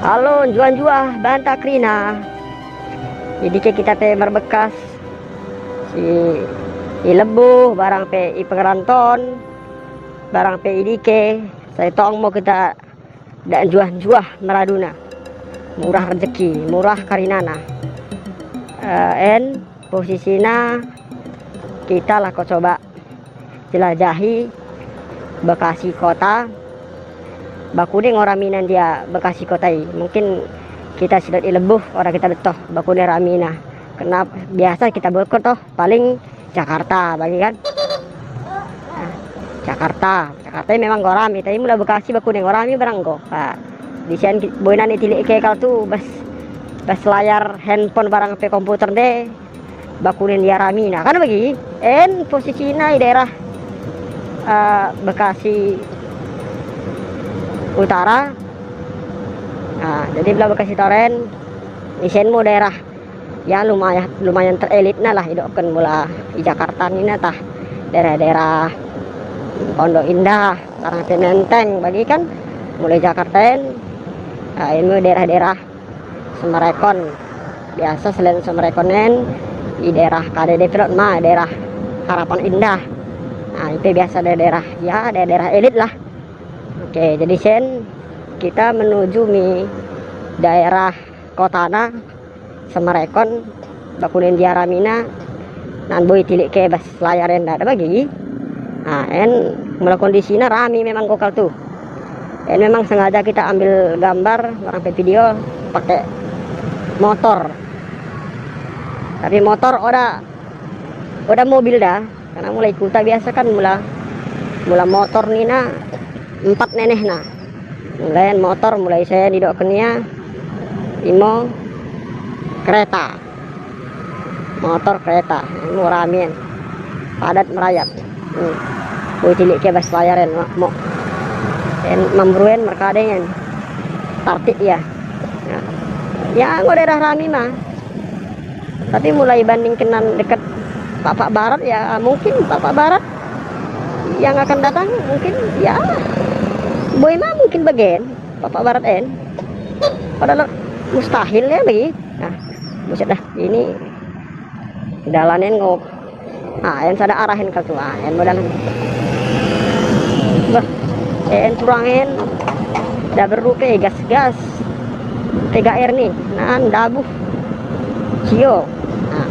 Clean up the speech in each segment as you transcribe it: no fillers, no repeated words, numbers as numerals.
Halo, juan-juah Banta Krina. Jadi kita teh berbekas si lebuh barang pe pengeranton barang pe idike saya tong mau kita dan juah-juah meraduna murah rezeki murah karinana posisinya kita lah kau coba jelajahi Bekasi kota bakune ngoraminan dia Bekasi kota ini. Mungkin kita sudah dilebuh orang kita betoh bakune ramina kenapa biasa kita berkot toh paling Jakarta bagi kan nah, Jakarta memang gorami tapi mulai Bekasi bakune ngorami barang go di sini boinan itilik kayak tuh bas layar handphone barang pe komputer deh bakunin dia ramina kan bagi posisinya di daerah Bekasi Utara. Nah, jadi belah Bekasi Toren isenmu daerah ya lumayan terelit nah lah hidupkan mula di Jakarta ini nah tah daerah-daerah Pondok Indah Karang Menteng bagi kan mulai Jakarta nah, ini daerah-daerah Semerekon biasa selain Semerekonen di daerah KDD Pilot mah daerah Harapan Indah. Nah itu biasa daerah ya daerah elit lah. Oke, jadi kita menuju daerah Kotana Semerekon bakunin diaramina nan boy tilik ke bas layaren ada bagi. Nah, mulai kondisinya rame memang kokal tuh. Memang sengaja kita ambil gambar orang video pakai motor. Tapi motor udah mobil dah karena mulai kuta biasa kan mula motor nina 4 neneh nah mulai motor mulai saya didokenya imo kereta motor kereta mau ramen padat merayap boleh cilik ke bas layaren mau membruen merkadengan tartik ya ya nggak daerah rami mah tapi mulai bandingkenan dekat Bapak Barat ya mungkin Bapak Barat yang akan datang mungkin ya boy mah mungkin bagian Bapak Barat padahal mustahil ya bagi nah buset dah ini dalanin ngop yang sada arahin ke tuh modal bah curangin udah berupe gas TGR nih nah dabuh cio nah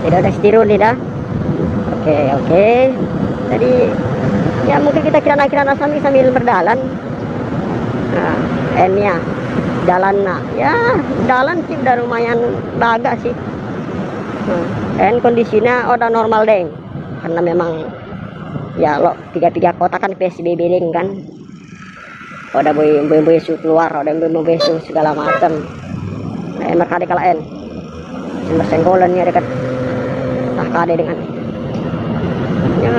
tidak ada setirun nih dah oke jadi ya mungkin kita kira-kira sambil berdalan nah ya jalan ya jalan sih udah lumayan bagus sih kondisinya udah normal deh karena memang ya lo tiga kota kan PSBB deh kan udah boy keluar udah boy segala macam mereka di kalaen senggolannya dekat kade dengan ya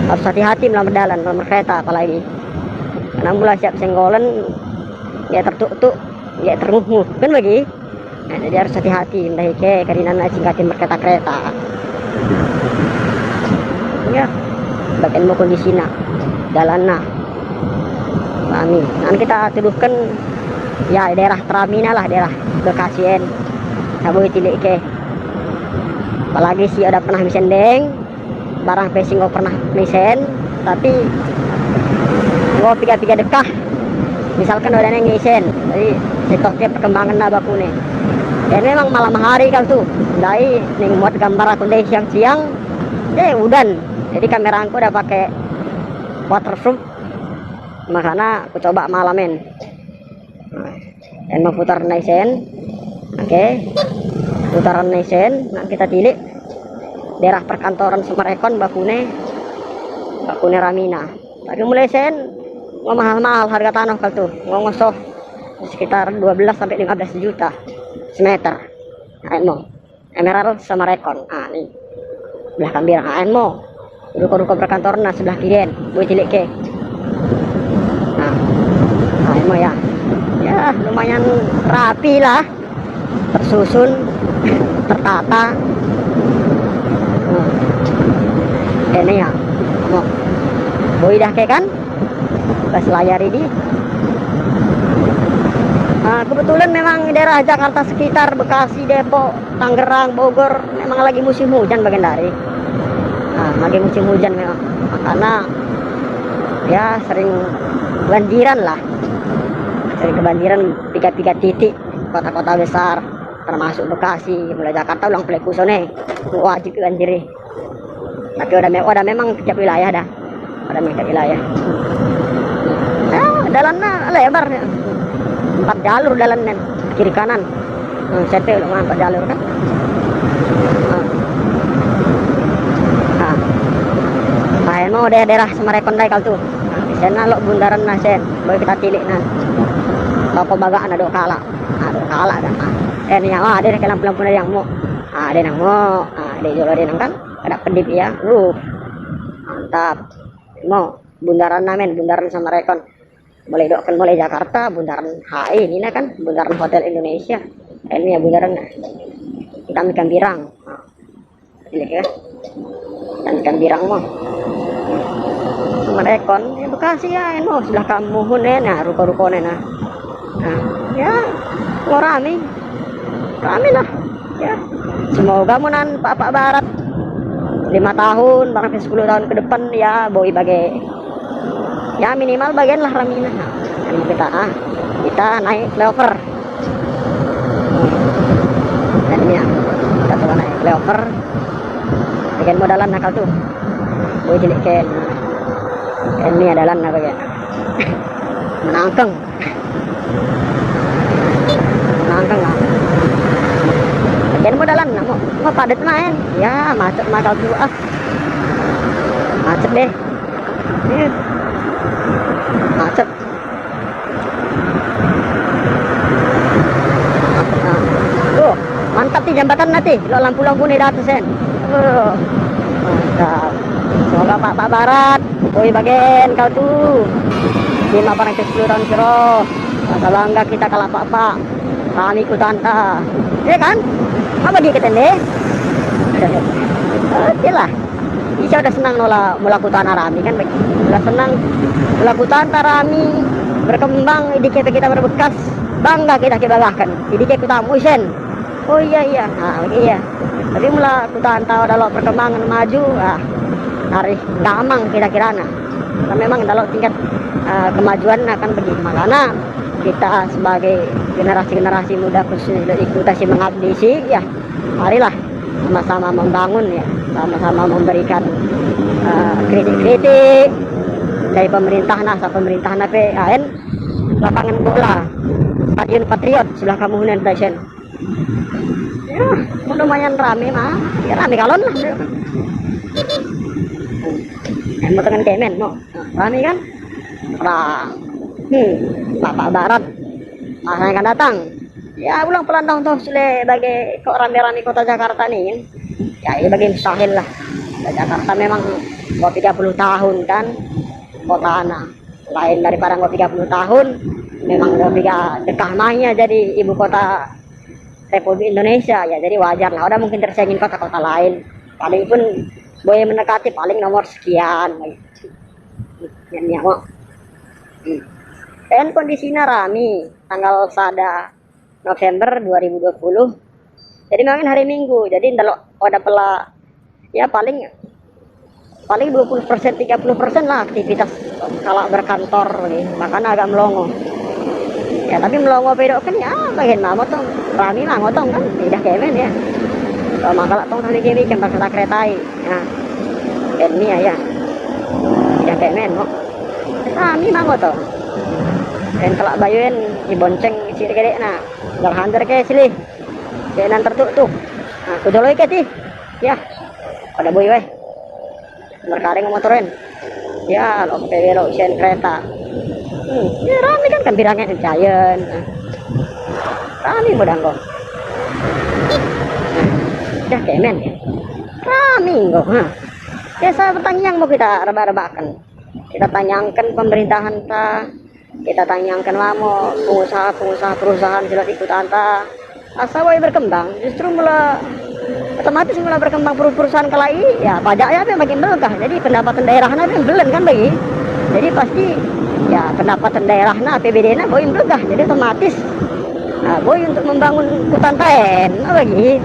harus hati-hati dalam berjalan nomor kereta apalagi karena mulai siap senggolan ya tertuk ya termuh kan bagi nah, jadi harus hati-hati entah ke karena singkatin berkereta ya bagian mau kondisinya jalan kami nanti kita tuduhkan ya daerah Teramina lah daerah Bekasien nah boleh cilik ke apalagi sih ada pernah misen deng barang pesing nggak pernah misen tapi nggak tiga dekah misalkan udah ngisen jadi setoknya perkembangan lah bakune dan memang malam hari kan tuh dari nih muat gambar aku deh siang-siang udan jadi kamera aku udah pakai waterproof makanya aku coba malamin dan mau putar nisen oke putaran nisen nah kita tilik daerah perkantoran Semerekon bakune ramina tapi mulai nggak mahal harga tanah kalau tuh ngosoh sekitar 12 sampai 15 juta semeter mau Emerald Semerekon nih belah kambir mau ruko perkantoran sebelah kiri gue cilik ke mau ya lumayan rapi lah tersusun tertata ini ya mau boy dah ke kan pas layar ini Kebetulan memang daerah Jakarta sekitar Bekasi, Depok, Tangerang, Bogor memang lagi musim hujan bagian dari. Lagi musim hujan memang. Karena ya sering banjiran lah. Sering kebanjiran 3 titik kota-kota besar termasuk Bekasi, mulai Jakarta ulang Plekusone wajib banjiri. Tapi udah memang tiap wilayah dah. Udah tiap wilayah. Jalannya lebar ya. 4 jalur jalannya kiri kanan. Sete udah 4 jalur kan. Mau daerah Semarekon dai kal tuh. Sana lo bundaran nah sen, boleh kita tilik nah. Toko bagaan ada kala. Ada kala dah. Ini yang ada lampu-lampu yang mau. Ada yang mau. Ada juga ada kan. Ada pendip ya. Mantap. Mau bundaran namen, bundaran Semarekon. Mulai doakan mulai Jakarta, bundaran HI ini kan, bundaran Hotel Indonesia. Ini ya bundaran ikan birang. Tilik ya. Ikan birang mau. Semarekon ya Bekasi ya mau sebelah kamu nah ruko-rukone nah. Ya rame lah ya. Semoga munan Pak Barat 5 tahun bahkan 10 tahun ke depan ya boi bagai ya minimal bagian lah ramina. Kita naik flyover. Dan ini ya kita coba naik flyover bagian modalan nakal tuh boi jelik ken. Ini adalah apa ya? Menangkeng lah. Bagian modalan mau padat main. Ya macet makal tuh macet deh. Macet. Tuh mantap nih jembatan nanti. Lo lampu-lampu nih di atas sen. Mantap. Semoga Pak Barat woi bagian kau tuh 5 barang 10 tahun siro masa bangga kita kalau Pak kami ku tanta ya kan apa dia ketende oke lah bisa udah senang mula kutana rami kan udah senang mula kutanta rami berkembang idike kita berbekas bangga kita kebanggakan idike kita muisen oh iya iya tapi mula kutanta udah lo perkembangan maju hari gamang kira-kira karena memang kalau tingkat kemajuan akan begitu makanya kita sebagai generasi muda khususnya ikut mengabdi sih ya marilah sama-sama membangun ya sama-sama memberikan kritik dari pemerintah pemerintah PAN lapangan bola Stadion Patriot sebelah Kamuhunan Passion ya lumayan rame mah ya rame kalon lah mau dengan kemen mau rame kan Bapak Barat masa akan datang ya ulang pelan dong tuh sebagai kok rame-rame kota Jakarta nih ya ini bagi mustahil lah Jakarta memang mau 30 tahun kan kota anak lain daripada mau 30 tahun memang mau dekah mahnya jadi ibu kota Republik Indonesia ya jadi wajar lah udah mungkin tersaingin kota-kota lain paling pun boleh mendekati paling nomor sekian ya mau dan kondisinya rame tanggal 1 November 2020 jadi mungkin hari Minggu jadi kalau ada pela ya paling 20% 30% lah aktivitas kalau berkantor nih makanya agak melongo ya tapi melongo pedok kan ya bagian mama tuh rame lah ngotong kan tidak kemen ya kalau makalah tong tadi kiri kan kereta keretai ya ini ya tidak kemen kok rame manggo tuh dan kalau bayuin dibonceng si gede nah berhantar ke sini dan tertuk tuh nah kudu loy ke ti ya pada boy weh berkareng motoren ya lo pewelo sen kereta ya rame kan bilangnya giant rame modang kok ya kemen ya rame kok ya saya pertanyaan mau kita rebak-rebakan kita tanyakan pemerintahan kita tanyakan mau pengusaha perusahaan sudah ikut anta asal berkembang justru otomatis mulai berkembang perusahaan kelai ya pajaknya makin berkah jadi pendapatan daerahnya belen kan bagi jadi pasti ya pendapatan daerah nah APBD nah boy belegah, jadi otomatis boy untuk membangun hutan taen lagi.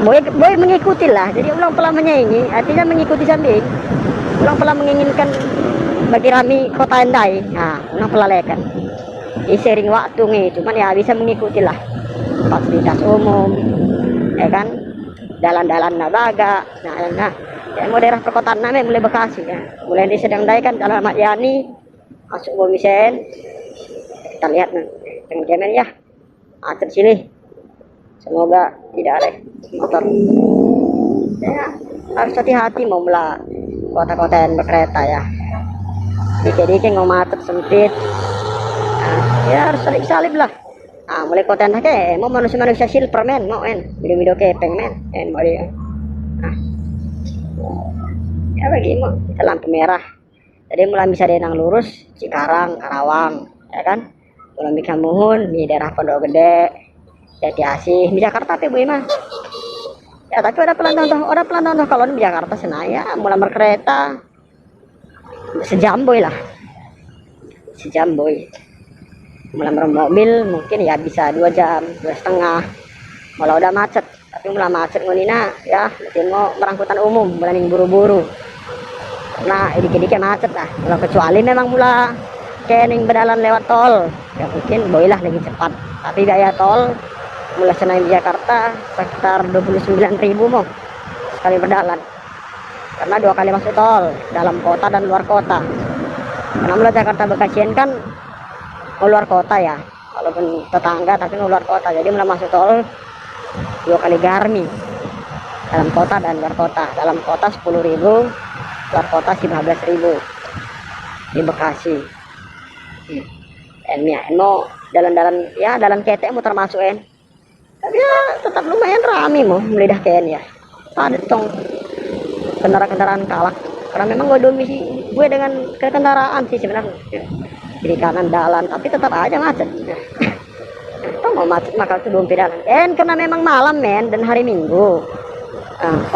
Boy mengikuti lah, jadi ulang pelan menyaingi, artinya mengikuti sambil ulang pelan menginginkan bagi rami kota Endai. Ulang pelalekan di sering waktu nih, cuman ya bisa mengikuti lah fasilitas umum, ya kan, jalan-jalan nabaga, ya mau daerah perkotaan namanya mulai Bekasi ya, mulai di Sedang Dai kan Jalan Ahmad Yani masuk Bomisen, kita lihat nih dengan kemen ya, macet sini, semoga tidak ada motor. Ya, harus hati-hati mau mula kota-kota yang berkereta ya, dikit-dikit nggak macet sempit, ya harus salib-salib lah. Mulai kota yang kayak mau manusia silver men, mau video-video kepeng men, mau dia. Ya bagi mau kita lampu merah, jadi mulai bisa denang lurus Cikarang, Karawang, ya kan, mulai bisa muhun di daerah Pondok Gede, Jati Asih, di Jakarta tapi bu mah. Ya tapi ada pelan tuh kalau di Jakarta Senayan mulai berkereta sejam boy lah, sejam boy. Mulai mobil mungkin ya bisa 2 jam, 2,5 kalau udah macet. Tapi mulai macet ngonina ya tengok merangkutan umum mulai buru-buru, nah dikit-dikit macet lah. Kalau kecuali memang mulai kening berjalan lewat tol ya mungkin boy lah lebih cepat, tapi biaya tol mulai Senayan Jakarta sekitar 29.000 mau sekali berjalan, karena 2 kali masuk tol dalam kota dan luar kota. Karena mulai Jakarta Bekasian kan luar kota ya, walaupun tetangga tapi luar kota, jadi mulai masuk tol 2 kali garmi dalam kota dan luar kota. Dalam kota 10.000, luar kota 15.000 di Bekasi. Mau jalan-jalan ya, jalan ketek mau termasuk tapi ya tetap lumayan rame mau melidah ya, ada tong kendaraan kalak, karena memang gue domisi gue dengan kendaraan sih sebenarnya kiri kanan jalan, tapi tetap aja macet. Mau macet maka itu belum jalan karena memang malam men dan hari Minggu.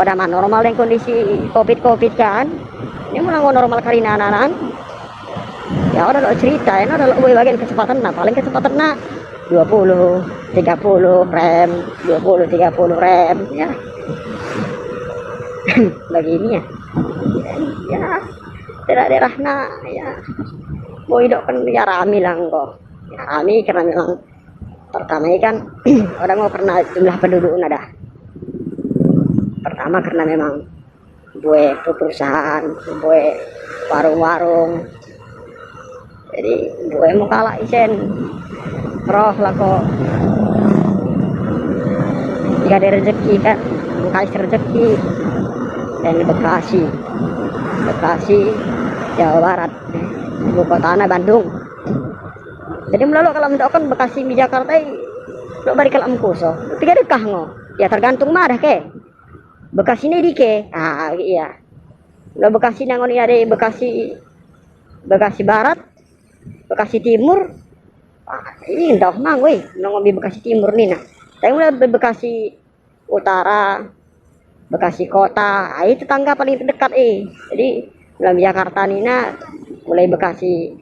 Udah mah normal yang kondisi covid kan, ini mulai normal karena anak-anak ya udah lo cerita udah lo bagian kecepatan paling kecepatan 20 30 rem, 20 30 rem ya. Bagi ini ya daerah-daerah ya boy dok kan ya rame lah kok ya, rame karena memang pertama kan orang mau pernah jumlah penduduk ada pertama karena memang gue perusahaan, gue warung-warung, jadi gue mau kalah isen roh lah kok jika ada rezeki kan mengkasih rezeki. Dan di Bekasi Jawa Barat, ibu kota Bandung. Jadi melalui kalau mendoakan Bekasi di Jakarta lo balik kalau amkuso tiga dekah ngo ya tergantung mah dah ke Bekasi ini dike iya lo Bekasi nangon ada Bekasi Barat, Bekasi Timur, ini dah mang weh nongol di Bekasi Timur nih nah. Tapi mulai Bekasi Utara, Bekasi Kota, itu tetangga paling terdekat Jadi dalam Jakarta Nina mulai Bekasi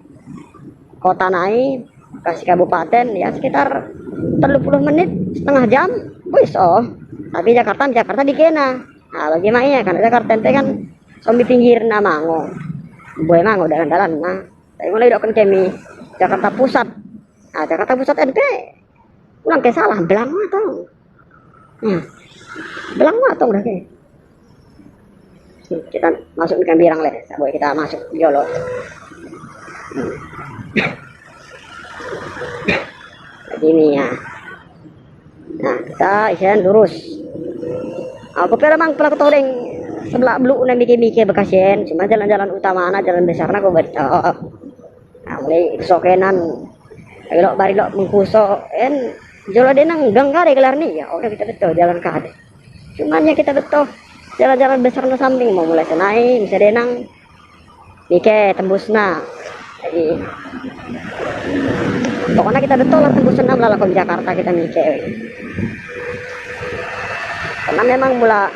Kota naik, Bekasi Kabupaten ya sekitar 30 menit, setengah jam, wis Tapi Jakarta di kena. Bagaimana ya karena Jakarta ente kan sombi pinggir Mango, boy Mango dalan-dalan. Tapi mulai dokan kemi Jakarta Pusat. Jakarta Pusat ente ulang ke salah belang atau belang atau udah kayak kita masuk ikan birang leh, boleh kita masuk jolo. Begini ya. Nah kita isian lurus. Aku kira memang pelaku todeng sebelah blue na mikir Bekasian, cuma jalan-jalan utama jalan besar na ko beto. Mulai sokenan, lo bari lo mengkuso, jolo denang gang kade kelar nih ya, udah kita beto jalan kade. Cuman ya kita beto jalan-jalan besar na samping mau mulai senai bisa denang Nike tembusna. Jadi pokoknya kita betul lah tembusna melalui ke Jakarta kita Nike. Karena memang mula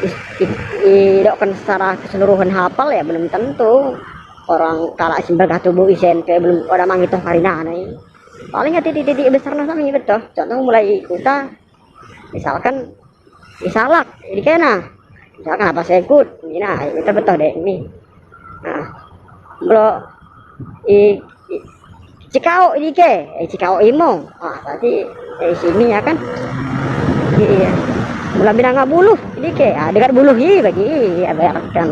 tidak secara keseluruhan hafal ya belum tentu. orang kalak simbergah tubuh isen kayak belum ada mangito karina nih palingnya titik-titik besar nasa betul contoh mulai kuta misalkan misalak ini kena misalkan apa saya ikut ini nah itu betul deh ini nah kalau Cikau ini ke Cikau imong berarti sini ya kan iya mulai bilang nggak buluh ini ke dekat buluh bagi ya bayarkan.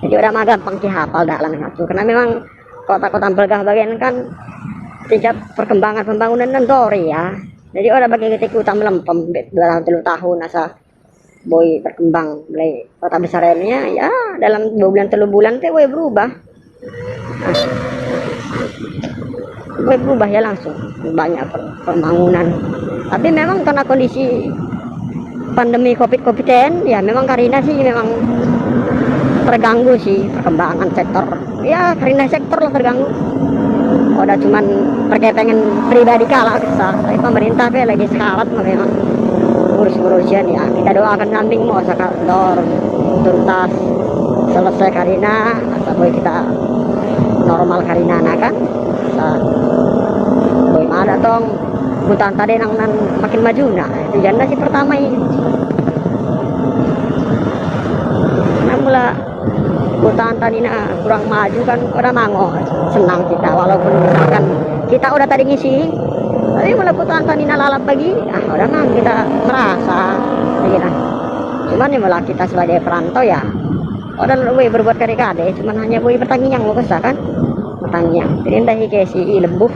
Jadi udah mah gampang hafal dalam satu karena memang kota-kota Belgah bagian kan tingkat perkembangan pembangunan dan dori ya. Jadi orang bagi kita utama melempem 2 tahun asa boy berkembang mulai kota besarnya ya dalam 2 bulan 3 bulan teh berubah. Berubah ya langsung banyak pembangunan. Tapi memang karena kondisi pandemi COVID-10 ya memang Karina sih memang terganggu sih perkembangan sektor ya karena sektor lah terganggu udah cuman terkait pengen pribadi kalah besar tapi pemerintah lagi sekarat memang ngurus-ngurusin ya kita doakan samping mau sakador tuntas selesai Karina atau kita normal Karina kan boy ada tong hutan tadi nang makin maju nah itu janda sih pertama ini nah mula hutan tadi kurang maju kan udah mango senang kita walaupun misalkan kita udah tadi ngisi tapi mulai hutan tadi lalap lagi udah mang kita merasa gitu cuman ya mulai kita sebagai perantau ya udah lebih berbuat kade-kade cuman hanya boleh pertanyaan mau kesah kan pertanyaan perintah si lembuh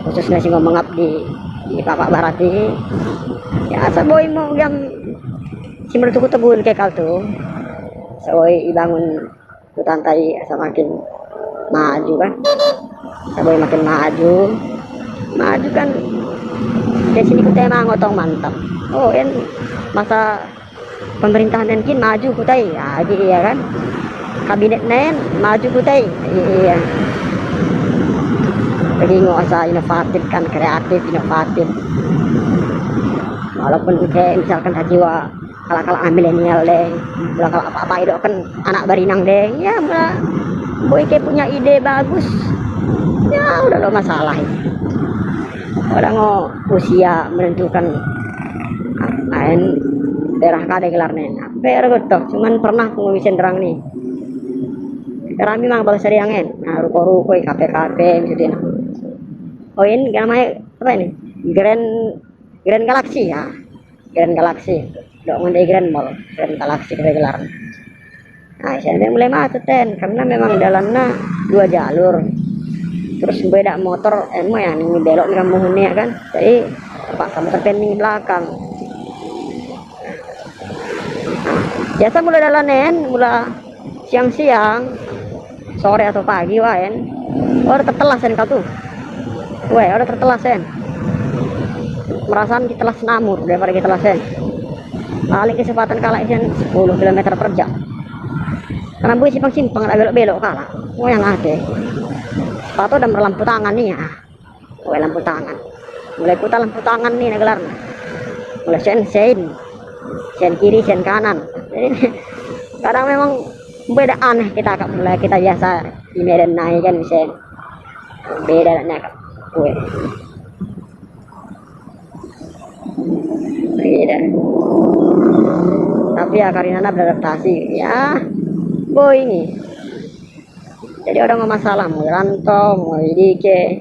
khususnya si ngomong di Bapak Barati ya asa boy mau yang si mertuku tebun kayak kal tuh boy ibangun hutan tadi asa makin maju kan boy makin maju kan dari sini kita emang ngotong mantap oh en masa pemerintahan mungkin maju kutai ya iya kan kabinet nen maju kutai iya jadi nggak usah inovatif kan kreatif inovatif walaupun kayak misalkan jiwa kalau milenial deh kalau apa-apa itu kan anak barinang deh ya boy kayak punya ide bagus ya udah lo masalah udah nggak usia menentukan main daerah kade gelarnya apa betul cuman pernah pengumisan terang nih kami memang balas sariangen nah ruko-ruko kafe-kafe misalnya oh ini namanya apa ini Grand Galaxy ya Grand Galaxy dok ngondai Grand Mall Grand Galaxy gelar nah saya mulai macet karena memang jalannya 2 jalur terus beda motor emang yang ini belok di kampung ini ya kan jadi pak kamu terpending belakang biasa mulai dalanen mulai siang-siang sore atau pagi waen udah tertelasen kau tuh udah tertelasen merasaan kita telas namur daripada kita telasen paling kecepatan kalah isian 10 km per jam karena gue simpang-simpang ada belok-belok kalah mau yang ada sepatu udah berlampu tangan nih ya lampu tangan mulai putar lampu tangan nih gelarnya mulai sen kiri sen kanan jadi kadang memang beda aneh kita mulai kita biasa di Medan naik kan bisa beda kak gue beda tapi ya Karina beradaptasi ya boy ini jadi orang nggak masalah mau rantau mau dike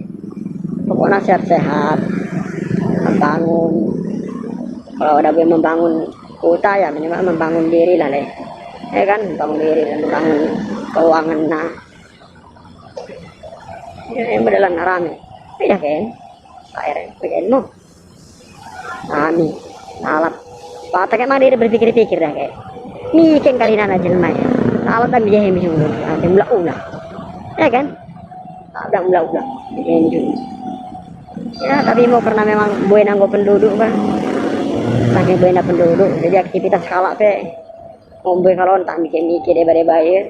pokoknya sehat-sehat membangun kalau udah boleh membangun kota ya minimal membangun diri lah deh ya kan membangun diri dan membangun keuangan nah ya yang berjalan rame ya kan akhirnya bikin mau kami salah patah emang dia berpikir-pikir dah kayak mikir Karina aja lemah salah tapi dia yang dulu ada ulah ya kan ada ulah bikin ya tapi mau karena memang boy nanggo penduduk kan saking boy penduduk jadi aktivitas skala pe boy kalau tak mikir daripada bayar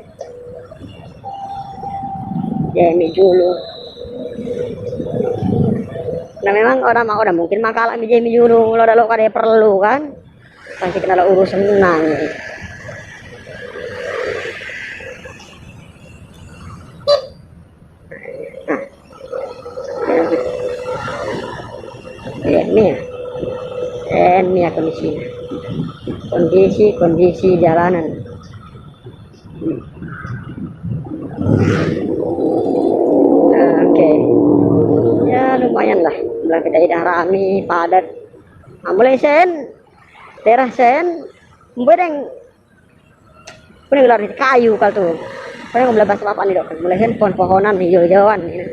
ya dulu nah memang orang mungkin makalah mijemi dulu lo kada perlu kan pasti kena urusan nang ini ya kondisi jalanan. Oke. Ya lumayan lah, bilang kita tidak rame padat. Mulai sen daerah sen bedeng punya gelar kayu kal tuh punya belah bahasa apa nih dok, mulai sen pohon-pohonan hijau-hijauan ini.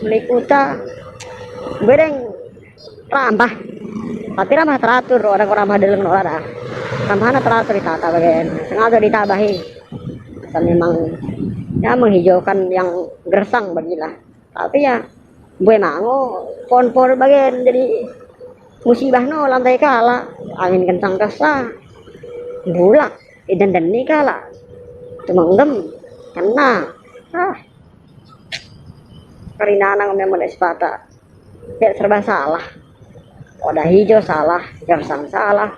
Mulai kuta bedeng rambah, tapi ramah teratur, orang-orang ramah deleng orang ramahnya teratur, ditata bagian sengaja ditabahi asal memang ya menghijaukan yang gersang bagilah. Tapi ya gue mango pohon-pohon bagian jadi musibah no lantai kala angin kencang kesa bulak dan nih kala cuma enggem kena karena nang memang sepata ya serba salah, udah hijau salah, gersang salah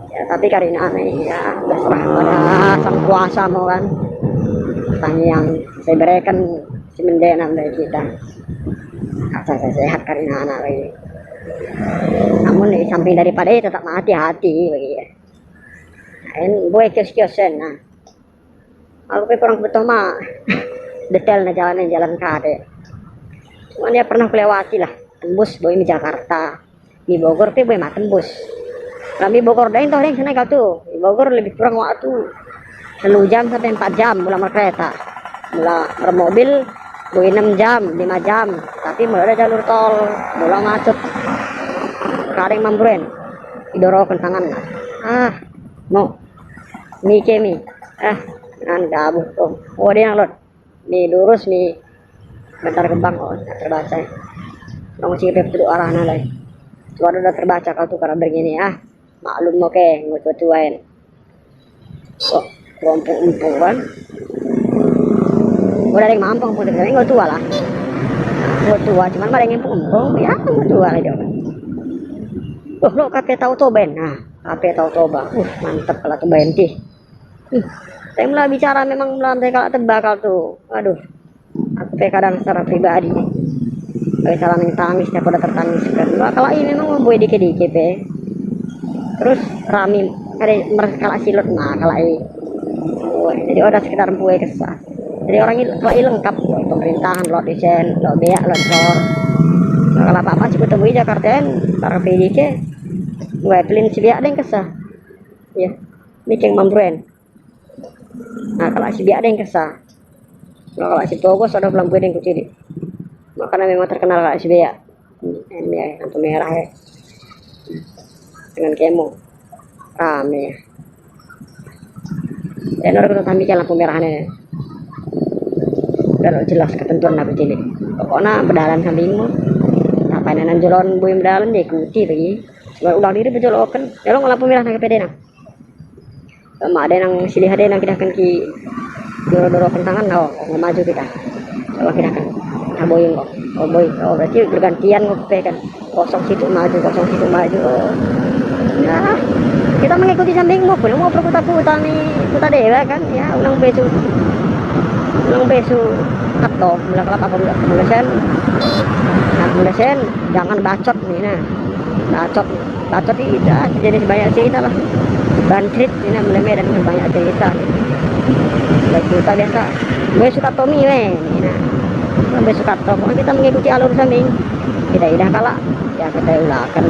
ya, tapi karena aneh ya berserah pada sang kuasa mau kan tanya yang saya berikan si mendenam dari kita asal saya sehat karena anak lagi. Namun di samping daripada itu tetap hati-hati bagi ya. Nah, gue kios-kiosan nah aku kurang betul mah detail na jalan kade. Cuman ya pernah kelewati lah tembus boy di Jakarta di Bogor tuh boy mah tembus kami Bogor dain toh yang sana kau tuh di Bogor lebih kurang waktu 1 jam sampai 4 jam pulang kereta, mula bermobil boy 6 jam 5 jam, tapi mulai ada jalur tol mulai macet kadang mampuren idorokan tangan no mike mi nan gabuh tuh dia lot mi lurus mi bentar kembang terbaca nong si pep tuh arahnya lagi suara udah terbaca kau tuh karena begini maklum mau ke ngutuain kok rompong kan udah ada yang mampang pun dari nggak tua lah nggak tua cuman ada yang empung ya nggak tua lah dia. Lo kape tahu toben, kape tahu toba, mantep kalau toben sih. Saya mulai bicara memang melantai kalau tebakal tuh, aduh, aku kadang secara pribadi, kayak salah yang tangis, ya pada tertangis kan. Kalau ini memang mau buat dikit-dikit terus rame, ada kalau silot kalau ini, jadi ada sekitar buat kesah. Jadi orang itu lengkap, pemerintahan, lo desain, lo beak, lo cor. Kalau apa-apa sih ketemu di Jakarta para PDK gue pelin si biak deng kesah ya mikeng mampuren. Nah kalau si biak deng kesah kalau si Togo sudah belum punya kucing makanya memang terkenal kalau si biak ini ya lampu merah ya dengan kemo rame ya dan orang kita tampilkan lampu merahnya dan jelas ketentuan nabi cilik pokoknya berdalan sampingmu apa yang jalan boy berdalan dia ikuti lagi ulang diri berjolokan ya lo lampu merah nak pede nak sama ada yang silih ada yang kita akan ki dorong tangan nggak maju kita coba kita akan boyong kok boy berarti bergantian kok kan kosong situ maju ya kita mengikuti samping mau perkuta nih kuta dewa kan ya ulang besu atau mulai kelapa mulai jangan bacot nih bacot ini jenis banyak cerita lah bantrit ini mulai medan banyak cerita baik kita biasa gue suka Tommy gue suka Tommy kita mengikuti alur samping tidak kalah ya kita ulakan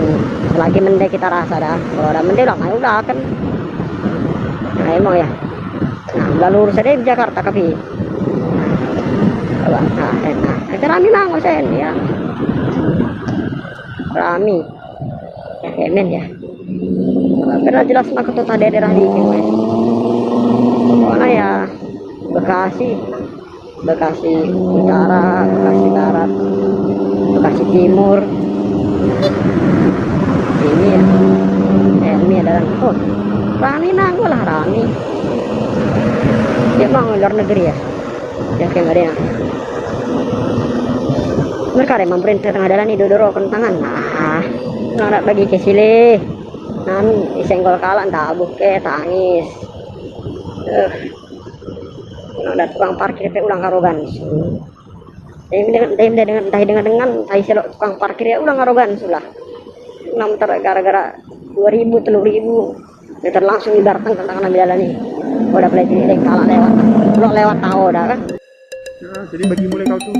selagi mendek kita rasa dah kalau ada mendek udah akan nah emang ya nah lalu saya di Jakarta tapi rami mango sen ya rami ya kemen ya karena jelas mah ketutah daerah di pokoknya ya Bekasi Utara, Bekasi Barat, Bekasi Timur ini ya ini adalah rami mango lah rami dia mau luar negeri ya kayak ada yang mereka ada pemerintah tengah jalan ini dodoro kentangan nggak bagi kesile nan isenggol kalah entah buke tangis ada tukang parkir ulang arogan dengan selok tukang parkir ya ulang arogan sulah enam gara-gara 2000 3000 meter langsung ibaratkan tentang nabi nih udah pelajari kalah lewat tahu dah kan. Nah, jadi bagi mulai kau tuh